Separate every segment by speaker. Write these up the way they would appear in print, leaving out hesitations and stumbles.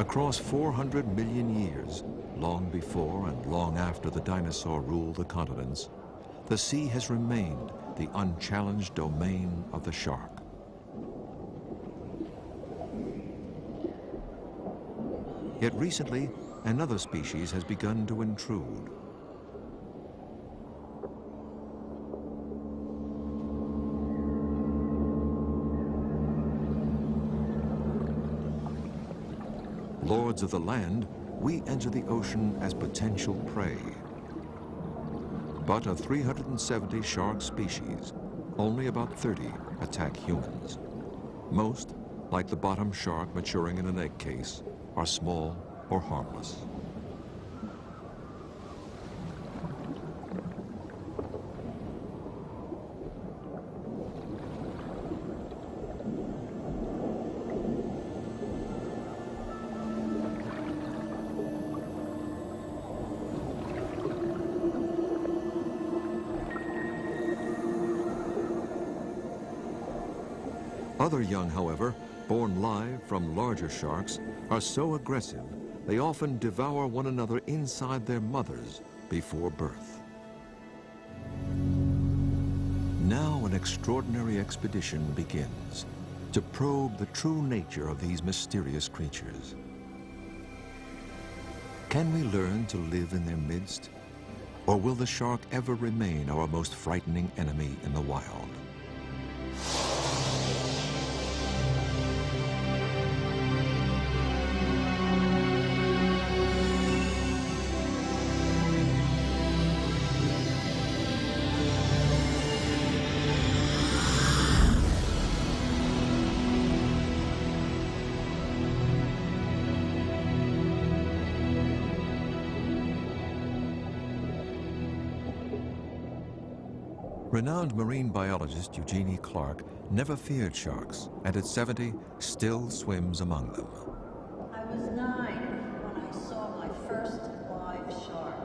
Speaker 1: Across 400 million years, long before and long after the dinosaur ruled the continents, the sea has remained the unchallenged domain of the shark. Yet recently, another species has begun to intrude. Lords of the land, we enter the ocean as potential prey. But of 370 shark species, only about 30 attack humans. Most, like the bottom shark maturing in an egg case, are small or harmless. Other young, however, born live from larger sharks, are so aggressive they often devour one another inside their mothers before birth. Now an extraordinary expedition begins to probe the true nature of these mysterious creatures. Can we learn to live in their midst? Or will the shark ever remain our most frightening enemy in the wild? Renowned marine biologist Eugenie Clark never feared sharks, and at 70, still swims among them.
Speaker 2: I was 9 when I saw my first live shark.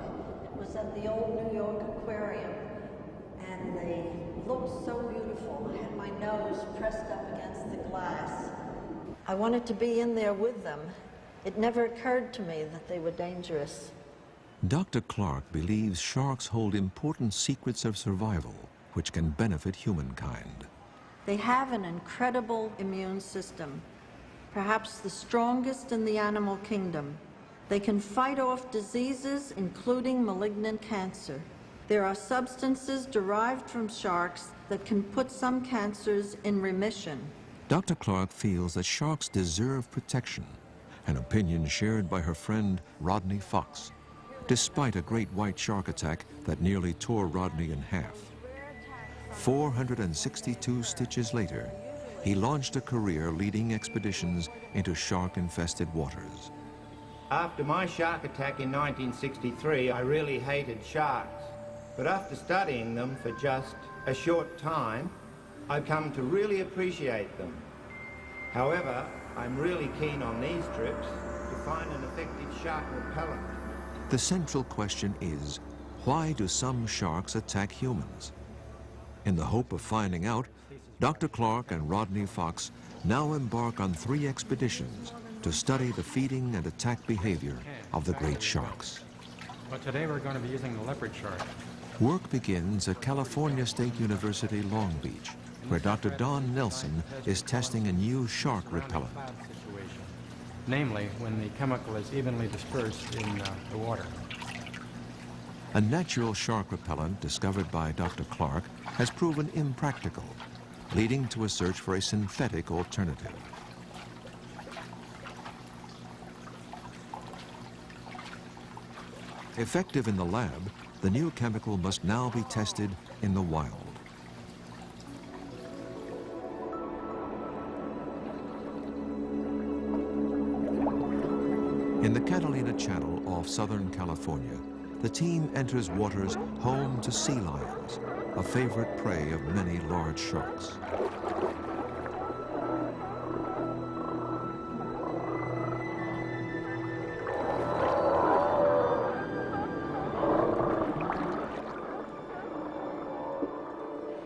Speaker 2: It was at the old New York Aquarium, and they looked so beautiful. I had my nose pressed up against the glass. I wanted to be in there with them. It never occurred to me that they were dangerous.
Speaker 1: Dr. Clark believes sharks hold important secrets of survival which can benefit humankind.
Speaker 2: They have an incredible immune system, perhaps the strongest in the animal kingdom. They can fight off diseases, including malignant cancer. There are substances derived from sharks that can put some cancers in remission.
Speaker 1: Dr. Clark feels that sharks deserve protection, an opinion shared by her friend Rodney Fox, despite a great white shark attack that nearly tore Rodney in half. 462 stitches later, he launched a career leading expeditions into shark-infested waters.
Speaker 3: After my shark attack in 1963, I really hated sharks. But after studying them for just a short time, I've come to really appreciate them. However, I'm really keen on these trips to find an effective shark repellent.
Speaker 1: The central question is, why do some sharks attack humans? In the hope of finding out, Dr. Clark and Rodney Fox now embark on 3 expeditions to study the feeding and attack behavior of the great sharks.
Speaker 4: But today we're going to be using the leopard shark.
Speaker 1: Work begins at California State University, Long Beach, where Dr. Don Nelson is testing a new shark repellent.
Speaker 4: Namely, when the chemical is evenly dispersed in the water.
Speaker 1: A natural shark repellent discovered by Dr. Clark has proven impractical, leading to a search for a synthetic alternative. Effective in the lab, the new chemical must now be tested in the wild. In the Catalina Channel off Southern California, the team enters waters home to sea lions, a favorite prey of many large sharks.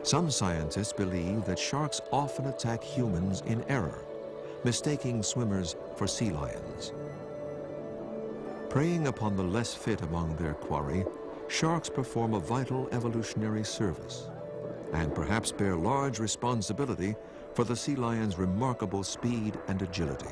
Speaker 1: Some scientists believe that sharks often attack humans in error, mistaking swimmers for sea lions. Preying upon the less fit among their quarry, sharks perform a vital evolutionary service and perhaps bear large responsibility for the sea lion's remarkable speed and agility.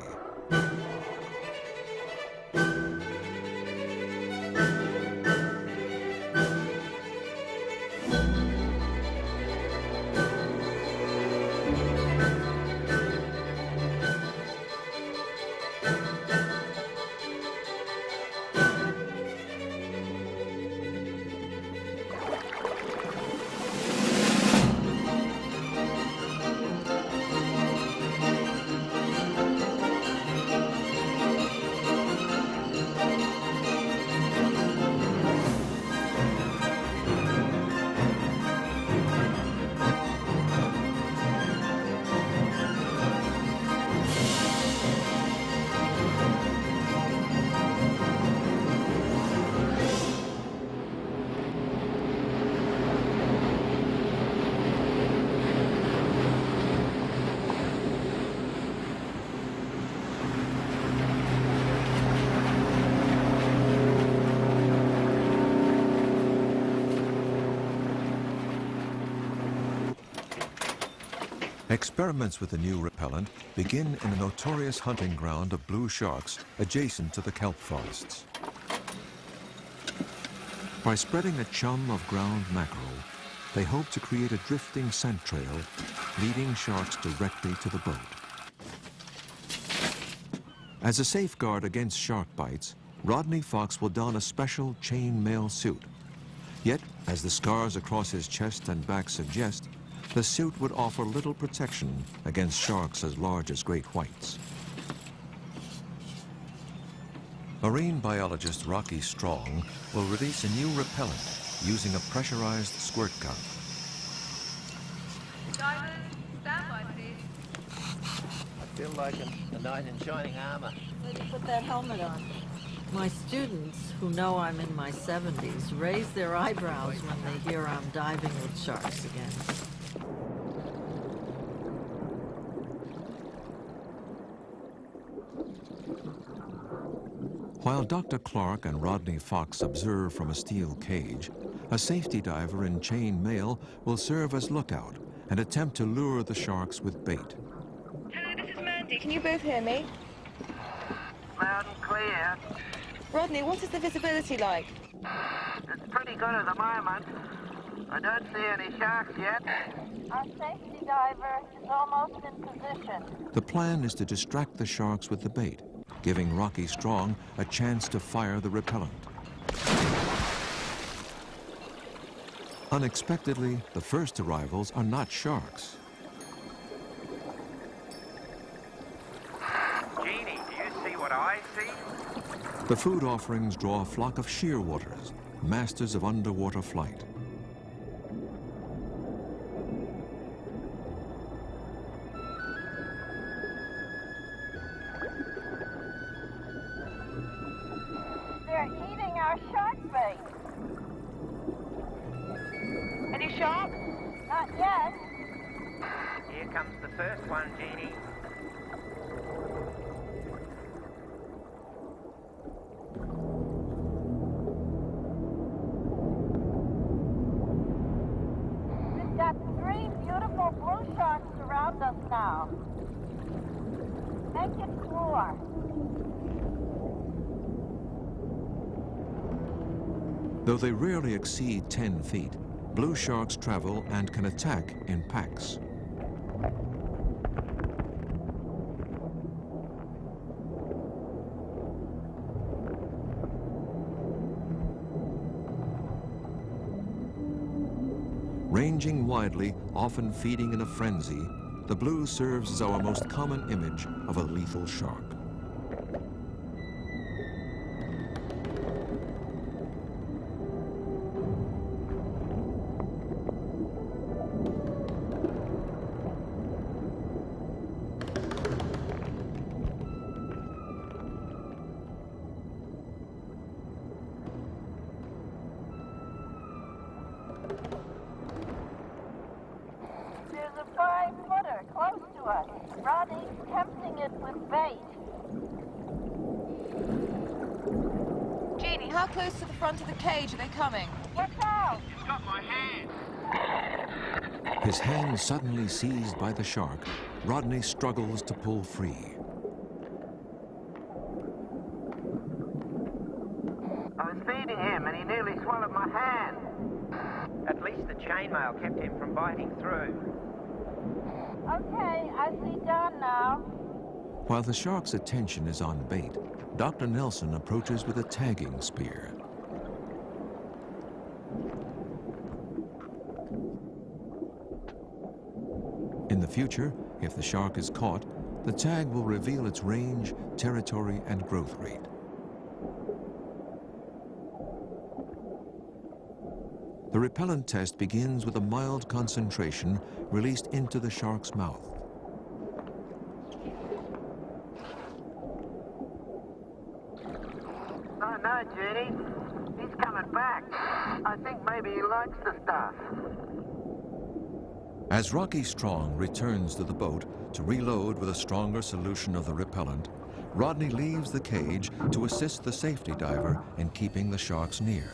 Speaker 1: Experiments with the new repellent begin in the notorious hunting ground of blue sharks adjacent to the kelp forests. By spreading a chum of ground mackerel, they hope to create a drifting scent trail, leading sharks directly to the boat. As a safeguard against shark bites, Rodney Fox will don a special chain-mail suit. Yet, as the scars across his chest and back suggest, the suit would offer little protection against sharks as large as great whites. Marine biologist Rocky Strong will release a new repellent using a pressurized squirt gun.
Speaker 5: Divers, stand by, please.
Speaker 6: I feel like a knight in shining armor.
Speaker 2: Where do you put that helmet on? My students, who know I'm in my 70s, raise their eyebrows when they hear I'm diving with sharks again.
Speaker 1: While Dr. Clark and Rodney Fox observe from a steel cage, a safety diver in chain mail will serve as lookout and attempt to lure the sharks with bait.
Speaker 5: Hello, this is Mandy. Can you both hear me?
Speaker 7: Loud and clear.
Speaker 5: Rodney, what is the visibility like?
Speaker 7: It's pretty good at the moment. I don't see any sharks yet.
Speaker 2: Our safety diver is almost in position.
Speaker 1: The plan is to distract the sharks with the bait, giving Rocky Strong a chance to fire the repellent. Unexpectedly, the first arrivals are not sharks.
Speaker 7: Jeannie, do you see what I see?
Speaker 1: The food offerings draw a flock of shearwaters, masters of underwater flight.
Speaker 2: They're eating our shark bait.
Speaker 5: Any sharks?
Speaker 2: Not yet.
Speaker 7: Here comes the first one, Jeannie.
Speaker 2: We've got 3 beautiful blue sharks around us now. Make it 4.
Speaker 1: Though they rarely exceed 10 feet, blue sharks travel and can attack in packs. Ranging widely, often feeding in a frenzy, the blue serves as our most common image of a lethal shark.
Speaker 2: There's a 5-footer close to us. Rodney's tempting it with bait.
Speaker 5: How close to the front of the cage are they coming?
Speaker 7: What's out? It's got my hand.
Speaker 1: His hand suddenly seized by the shark, Rodney struggles to pull free.
Speaker 7: I was feeding him and he nearly swallowed my hand.
Speaker 3: At least the chainmail kept him from biting through.
Speaker 7: Okay, I see Don now.
Speaker 1: While the shark's attention is on bait, Dr. Nelson approaches with a tagging spear. In the future, if the shark is caught, the tag will reveal its range, territory, and growth rate. The repellent test begins with a mild concentration released into the shark's mouth.
Speaker 7: Oh no, Judy. He's coming back. I think maybe he likes the stuff.
Speaker 1: As Rocky Strong returns to the boat to reload with a stronger solution of the repellent, Rodney leaves the cage to assist the safety diver in keeping the sharks near.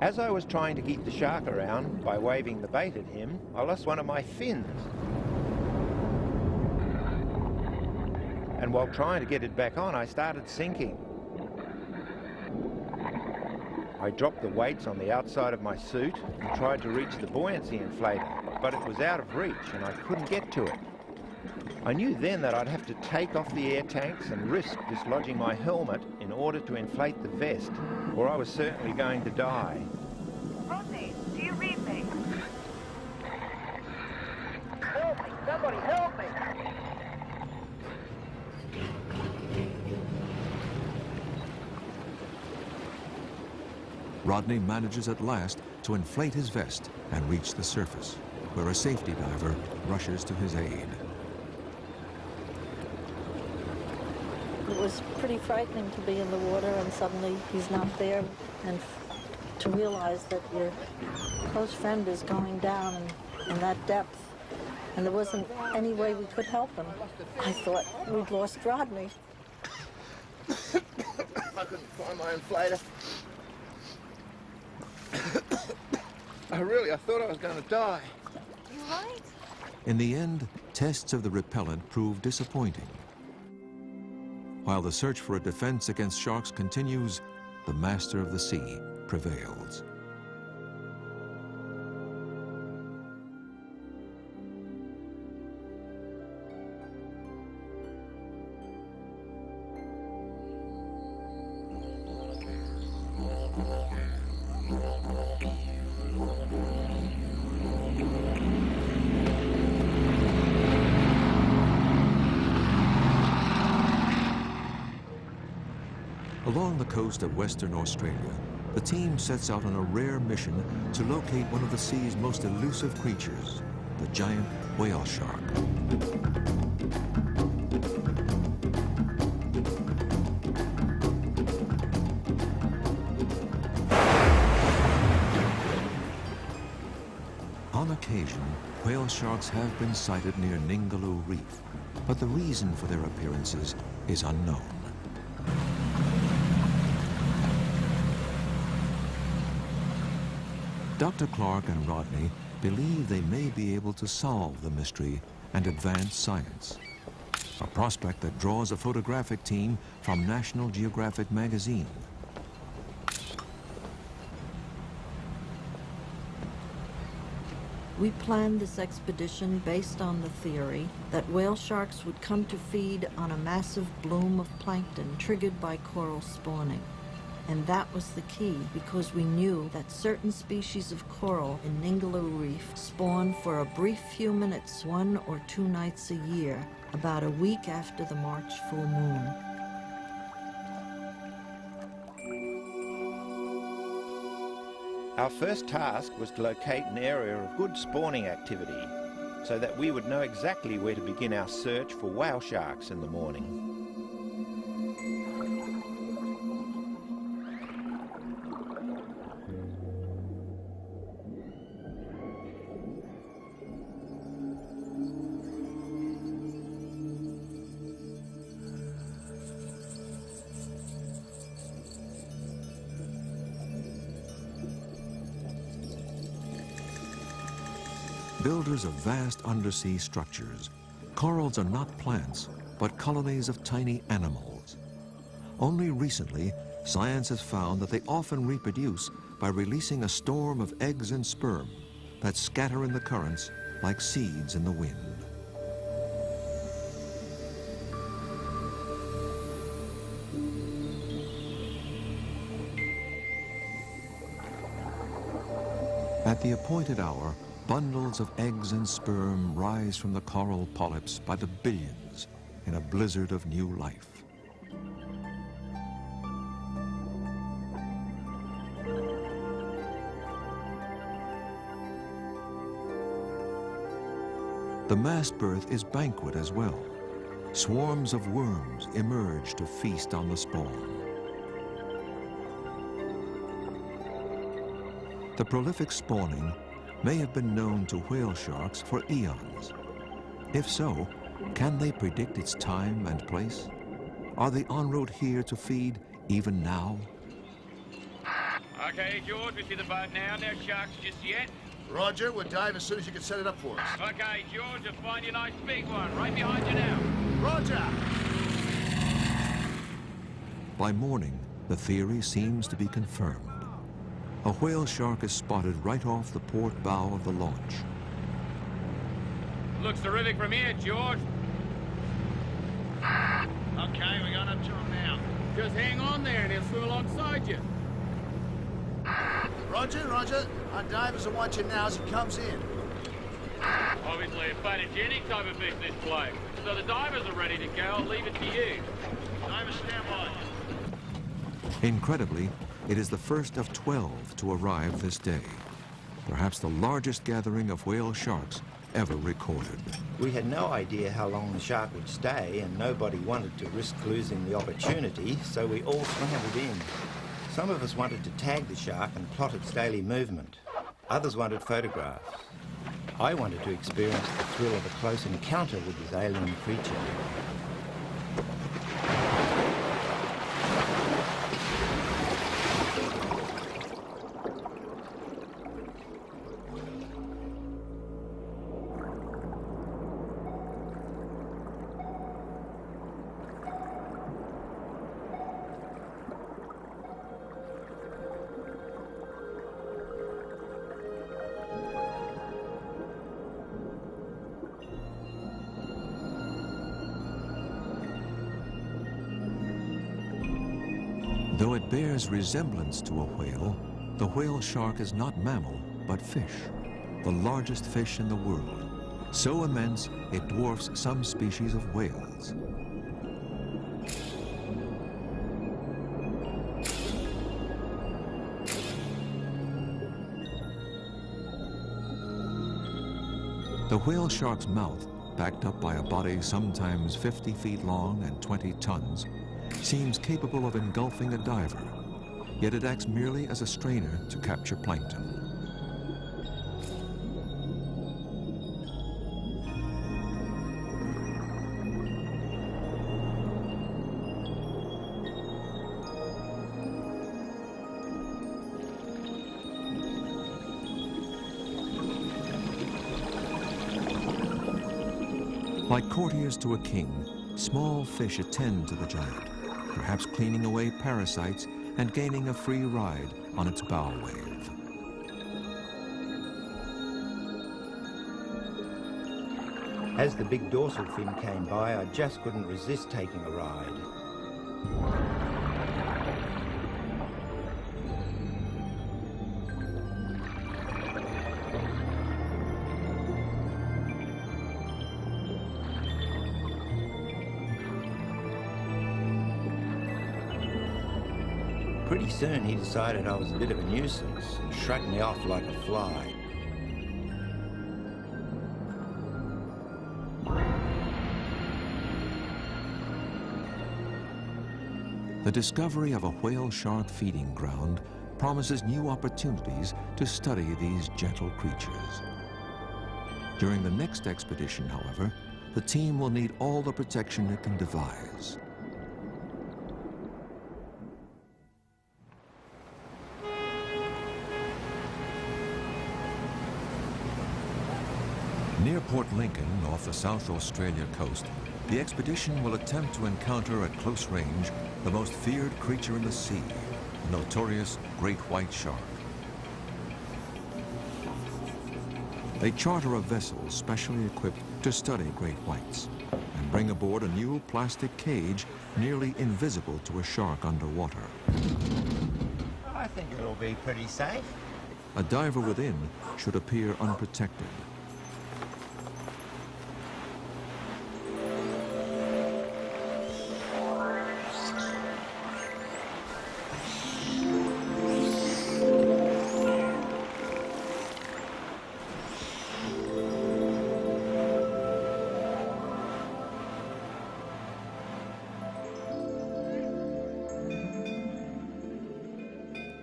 Speaker 3: As I was trying to keep the shark around by waving the bait at him, I lost one of my fins. And while trying to get it back on, I started sinking. I dropped the weights on the outside of my suit and tried to reach the buoyancy inflator, but it was out of reach and I couldn't get to it. I knew then that I'd have to take off the air tanks and risk dislodging my helmet in order to inflate the vest, or I was certainly going to die.
Speaker 5: Rodney, do you read me?
Speaker 7: Help me! Somebody help me!
Speaker 1: Rodney manages at last to inflate his vest and reach the surface, where a safety diver rushes to his aid.
Speaker 2: It was pretty frightening to be in the water and suddenly he's not there, and to realize that your close friend is going down in that depth, and there wasn't any way we could help him. I thought we'd lost Rodney.
Speaker 3: I couldn't find my inflator. I thought I was going to die.
Speaker 5: You right?
Speaker 1: In the end, tests of the repellent proved disappointing. While the search for a defense against sharks continues, the master of the sea prevails. Along the coast of Western Australia, the team sets out on a rare mission to locate one of the sea's most elusive creatures, the giant whale shark. On occasion, whale sharks have been sighted near Ningaloo Reef, but the reason for their appearances is unknown. Dr. Clark and Rodney believe they may be able to solve the mystery and advance science, a prospect that draws a photographic team from National Geographic magazine.
Speaker 2: We planned this expedition based on the theory that whale sharks would come to feed on a massive bloom of plankton triggered by coral spawning. And that was the key, because we knew that certain species of coral in Ningaloo Reef spawn for a brief few minutes 1 or 2 nights a year, about a week after the March full moon.
Speaker 3: Our first task was to locate an area of good spawning activity so that we would know exactly where to begin our search for whale sharks in the morning.
Speaker 1: Builders of vast undersea structures, corals are not plants, but colonies of tiny animals. Only recently, science has found that they often reproduce by releasing a storm of eggs and sperm that scatter in the currents like seeds in the wind. At the appointed hour, bundles of eggs and sperm rise from the coral polyps by the billions in a blizzard of new life. The mass birth is banquet as well. Swarms of worms emerge to feast on the spawn. The prolific spawning may have been known to whale sharks for eons. If so, can they predict its time and place? Are they en route here to feed even now?
Speaker 8: Okay, George, we see the boat now. No sharks just yet.
Speaker 9: Roger, we'll dive as soon as you can set it up for us.
Speaker 8: Okay, George, I'll find you a nice big one right behind you now.
Speaker 9: Roger!
Speaker 1: By morning, the theory seems to be confirmed. A whale shark is spotted right off the port bow of the launch.
Speaker 8: Looks terrific from here, George.
Speaker 9: Okay, we're going up to him now.
Speaker 8: Just hang on there and he'll swim alongside you.
Speaker 9: Roger, roger. Our divers are watching now as he comes in.
Speaker 8: Obviously a photogenic type of fish, this bloke. So the divers are ready to go. I'll leave it to you.
Speaker 9: Divers stand by.
Speaker 1: Incredibly, it is the first of 12 to arrive this day. Perhaps the largest gathering of whale sharks ever recorded.
Speaker 3: We had no idea how long the shark would stay, and nobody wanted to risk losing the opportunity, so we all scrambled in. Some of us wanted to tag the shark and plot its daily movement. Others wanted photographs. I wanted to experience the thrill of a close encounter with this alien creature.
Speaker 1: Though it bears resemblance to a whale, the whale shark is not mammal, but fish, the largest fish in the world, so immense it dwarfs some species of whales. The whale shark's mouth, backed up by a body sometimes 50 feet long and 20 tons, seems capable of engulfing a diver, yet it acts merely as a strainer to capture plankton. Like courtiers to a king, small fish attend to the giant, perhaps cleaning away parasites and gaining a free ride on its bow wave.
Speaker 3: As the big dorsal fin came by, I just couldn't resist taking a ride. Pretty soon he decided I was a bit of a nuisance and shrugged me off like a fly.
Speaker 1: The discovery of a whale shark feeding ground promises new opportunities to study these gentle creatures. During the next expedition, however, the team will need all the protection it can devise. Near Port Lincoln, off the South Australia coast, the expedition will attempt to encounter at close range the most feared creature in the sea, the notorious great white shark. They charter a vessel specially equipped to study great whites and bring aboard a new plastic cage nearly invisible to a shark underwater.
Speaker 3: I think it'll be pretty safe.
Speaker 1: A diver within should appear unprotected.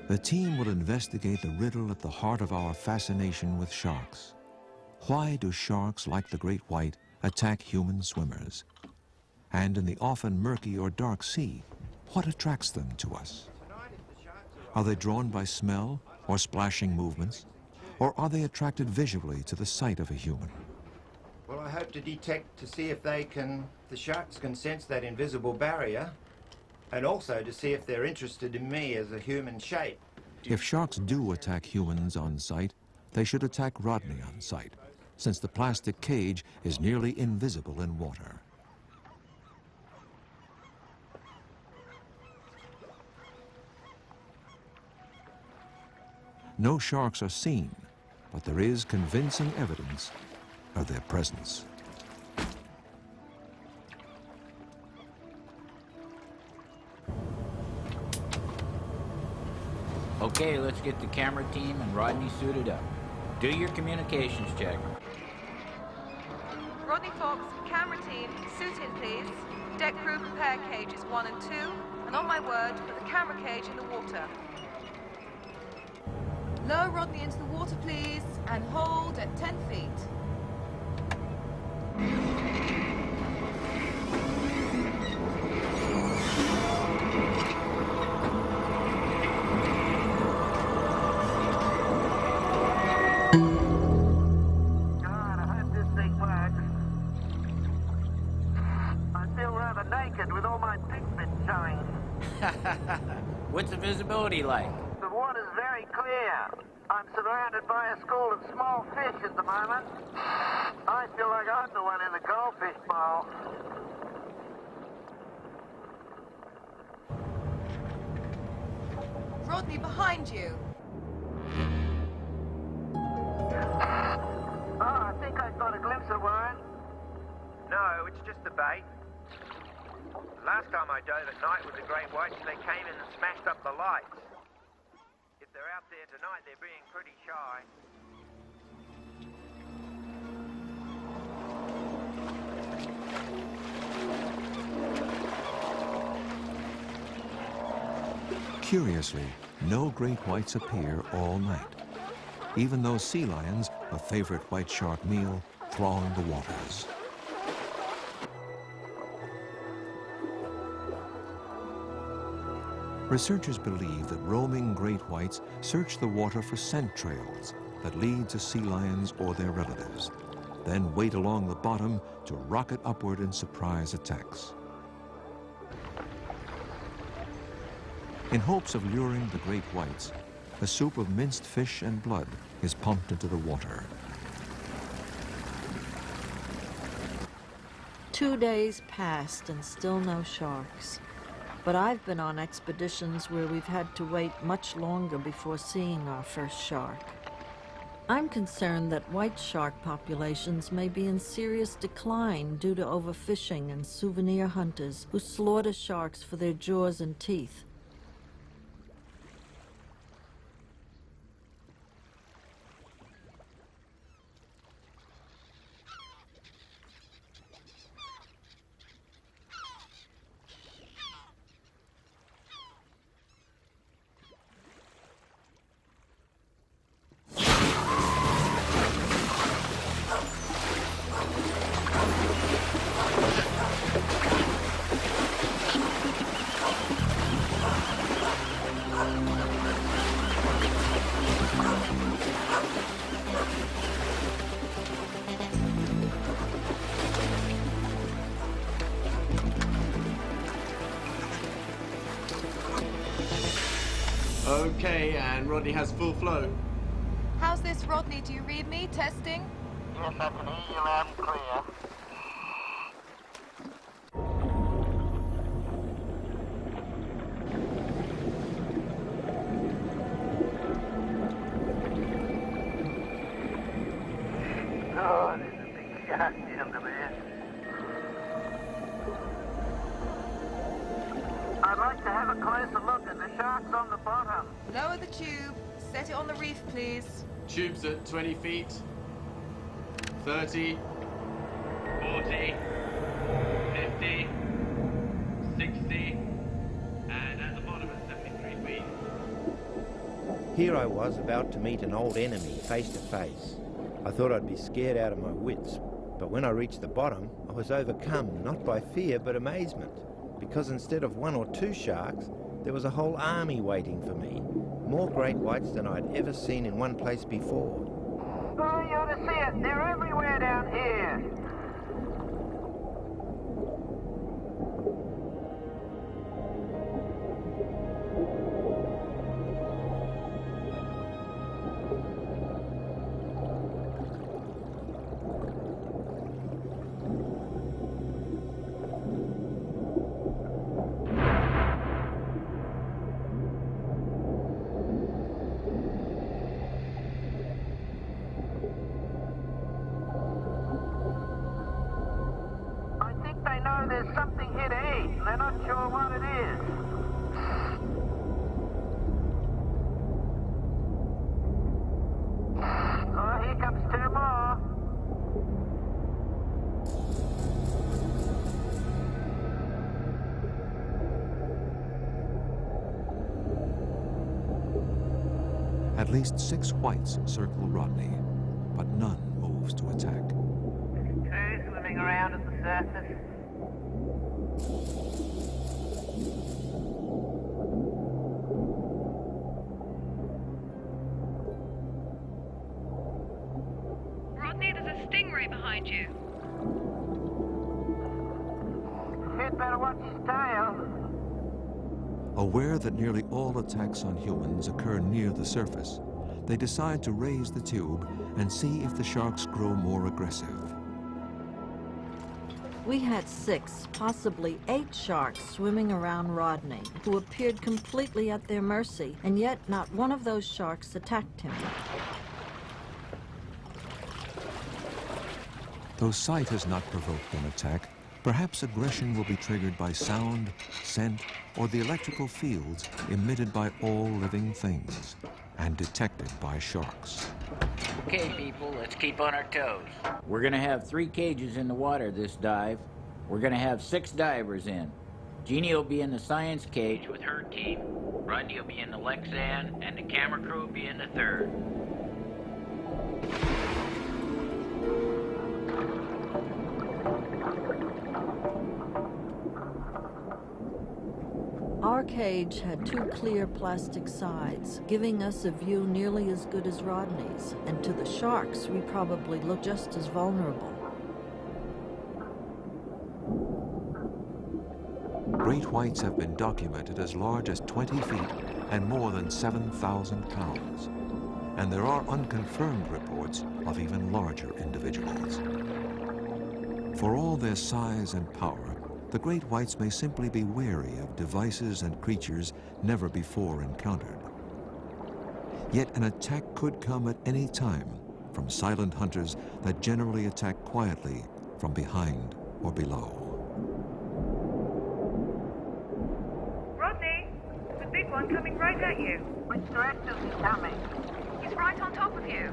Speaker 1: The team will investigate the riddle at the heart of our fascination with sharks. Why do sharks, like the great white, attack human swimmers? And in the often murky or dark sea, what attracts them to us? Are they drawn by smell or splashing movements? Or are they attracted visually to the sight of a human?
Speaker 3: Well, I hope to detect to see if the sharks can sense that invisible barrier, and also to see if they're interested in me as a human shape.
Speaker 1: If sharks do attack humans on sight, they should attack Rodney on sight, since the plastic cage is nearly invisible in water. No sharks are seen, but there is convincing evidence of their presence.
Speaker 10: Okay, let's get the camera team and Rodney suited up. Do your communications check.
Speaker 5: Rodney Fox, camera team, suit in please. Deck crew prepare cages 1 and 2, and on my word, put the camera cage in the water. Lower Rodney into the water please, and hold at 10 feet.
Speaker 7: God, I hope this thing works. I feel rather naked with all my pigment showing.
Speaker 10: What's the visibility like?
Speaker 7: The water's very clear. I'm surrounded by a school of small fish at the moment. I feel like I'm the one in the goldfish bowl.
Speaker 5: Rodney, behind you.
Speaker 7: Oh, I think I got a glimpse of one.
Speaker 3: No, it's just a bait. Last time I dove at night with the great whites, they came in and smashed up the lights. If they're out there tonight, they're being pretty shy.
Speaker 1: Curiously, no great whites appear all night, even though sea lions, a favorite white shark meal, throng the waters. Researchers believe that roaming great whites search the water for scent trails that lead to sea lions or their relatives, then wait along the bottom to rocket upward in surprise attacks. In hopes of luring the great whites, a soup of minced fish and blood is pumped into the water.
Speaker 2: 2 days passed and still no sharks. But I've been on expeditions where we've had to wait much longer before seeing our first shark. I'm concerned that white shark populations may be in serious decline due to overfishing and souvenir hunters who slaughter sharks for their jaws and teeth.
Speaker 11: okay, and Rodney has full flow.
Speaker 5: How's this, Rodney? Do you read me? Testing?
Speaker 7: Yes, I can hear you loud and clear. Oh, there's a big shark under there. I'd like to have a closer look at the sharks on the bottom.
Speaker 5: Lower the tube. Set it on the reef, please.
Speaker 11: Tube's at 20 feet. 30. 40. 50. 60. And at the bottom at 73 feet.
Speaker 3: Here I was about to meet an old enemy face to face. I thought I'd be scared out of my wits, but when I reached the bottom, I was overcome not by fear but amazement, because instead of 1 or 2 sharks, there was a whole army waiting for me. More great whites than I'd ever seen in one place before.
Speaker 7: Oh, you ought to see it. They're everywhere down here. There's something here to eat, and they're not sure what it is. Oh, here comes 2 more.
Speaker 1: At least 6 whites circle Rodney, but none moves to attack.
Speaker 7: 2 swimming around at the surface.
Speaker 5: Rodney, there's a stingray behind you.
Speaker 7: He'd better watch his tail.
Speaker 1: Aware that nearly all attacks on humans occur near the surface, they decide to raise the tube and see if the sharks grow more aggressive.
Speaker 2: We had 6, possibly 8 sharks swimming around Rodney, who appeared completely at their mercy, and yet not one of those sharks attacked him.
Speaker 1: Though sight has not provoked an attack, perhaps aggression will be triggered by sound, scent, or the electrical fields emitted by all living things and detected by sharks.
Speaker 10: Okay, people, let's keep on our toes. We're gonna have 3 cages in the water this dive. We're gonna have 6 divers in. Jeannie will be in the science cage with her team. Rodney will be in the Lexan, and the camera crew will be in the 3rd.
Speaker 2: Our cage had 2 clear plastic sides, giving us a view nearly as good as Rodney's, and to the sharks, we probably looked just as vulnerable.
Speaker 1: Great whites have been documented as large as 20 feet and more than 7,000 pounds. And there are unconfirmed reports of even larger individuals. For all their size and power, the great whites may simply be wary of devices and creatures never before encountered. Yet an attack could come at any time from silent hunters that generally attack quietly from behind or below.
Speaker 5: Rodney, the big one coming right at you.
Speaker 7: Which direction is he coming?
Speaker 5: He's right on top of you.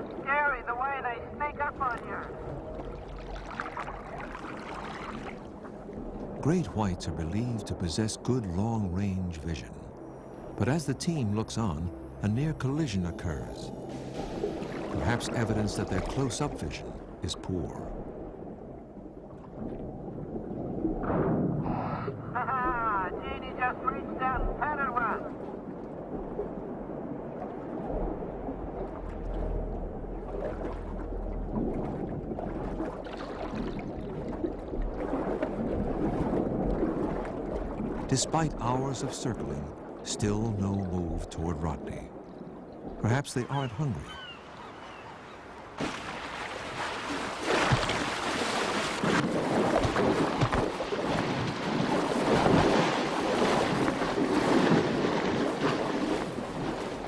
Speaker 7: It's scary the way they sneak up on you.
Speaker 1: Great whites are believed to possess good long-range vision. But as the team looks on, a near collision occurs. Perhaps evidence that their close-up vision is poor.
Speaker 7: Haha, Jeannie just reached out and patted one.
Speaker 1: Despite hours of circling, still no move toward Rodney. Perhaps they aren't hungry.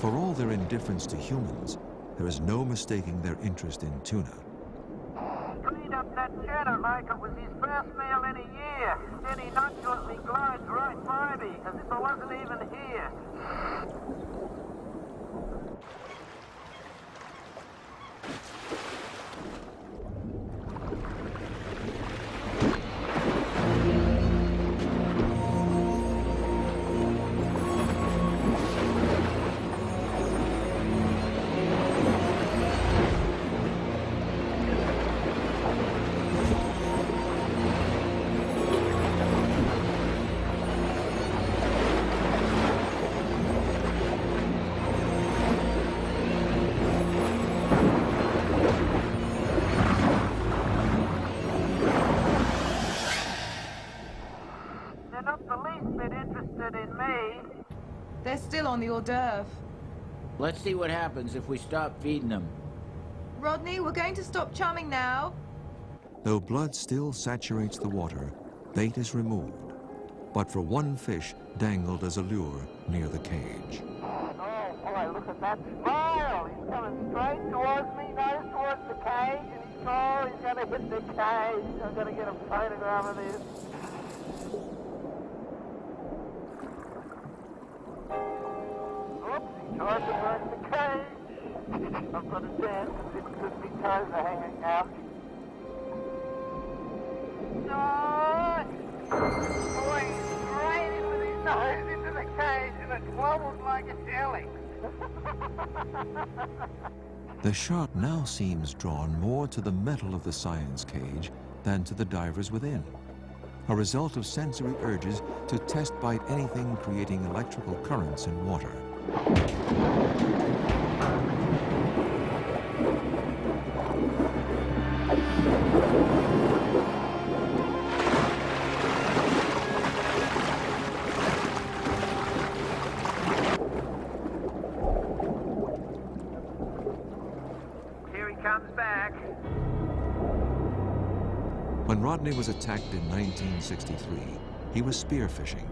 Speaker 1: For all their indifference to humans, there is no mistaking their interest in tuna.
Speaker 7: Cleaned up that cheddar like it was his first meal in a year. Then he nonchalantly glides right by me, as if I wasn't even here.
Speaker 5: They're still on the hors d'oeuvre.
Speaker 10: Let's see what happens if we stop feeding them.
Speaker 5: Rodney, we're going to stop chumming now.
Speaker 1: Though blood still saturates the water, bait is removed. But for one fish dangled as a lure near the cage.
Speaker 7: Oh boy, look at that smile! He's coming straight towards me, nose towards the cage, and he's gonna hit the cage. I'm gonna get a photograph of this. Tries to break the cage. I've got a dance because my toes are hanging out. No! Boy, straight in with his nose into the cage and it wobbled like a jelly.
Speaker 1: The shark now seems drawn more to the metal of the science cage than to the divers within, a result of sensory urges to test bite anything creating electrical currents in water.
Speaker 7: Here he comes back.
Speaker 1: When Rodney was attacked in 1963, he was spearfishing.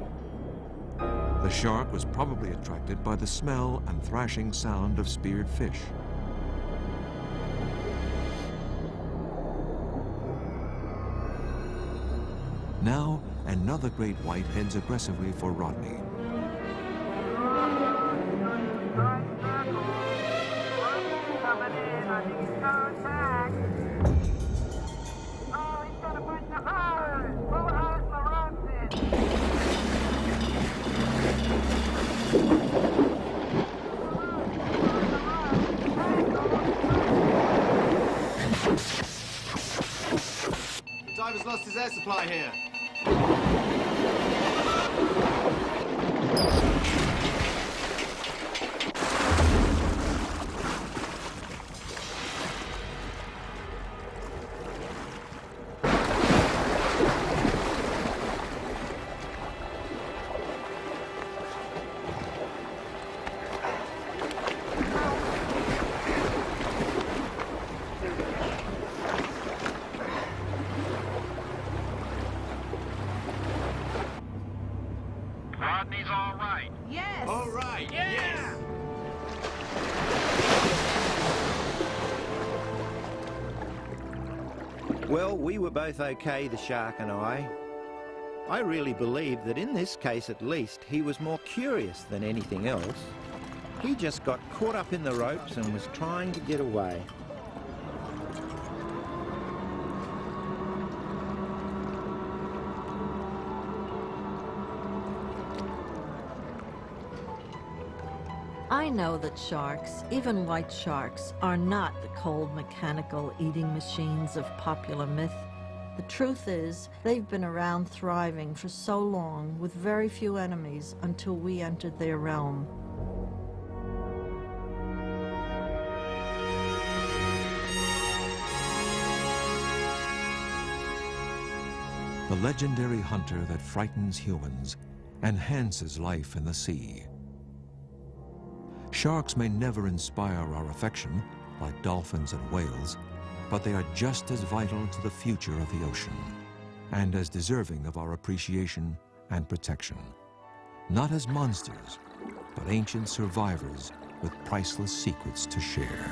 Speaker 1: The shark was probably attracted by the smell and thrashing sound of speared fish. Now, another great white heads aggressively for Rodney.
Speaker 7: Coming in, I think he's gonna attack. Oh, he's got a bunch of hose. Pull the hose, my ropes in.
Speaker 11: The diver's lost his air supply here.
Speaker 7: Rodney's all right.
Speaker 5: Yes.
Speaker 11: All right, yes.
Speaker 3: Well, we were both okay, the shark and I. I really believe that in this case at least, he was more curious than anything else. He just got caught up in the ropes and was trying to get away.
Speaker 2: I know that sharks, even white sharks, are not the cold mechanical eating machines of popular myth. The truth is, they've been around thriving for so long with very few enemies until we entered their realm.
Speaker 1: The legendary hunter that frightens humans enhances life in the sea. Sharks may never inspire our affection, like dolphins and whales, but they are just as vital to the future of the ocean, and as deserving of our appreciation and protection. Not as monsters, but ancient survivors with priceless secrets to share.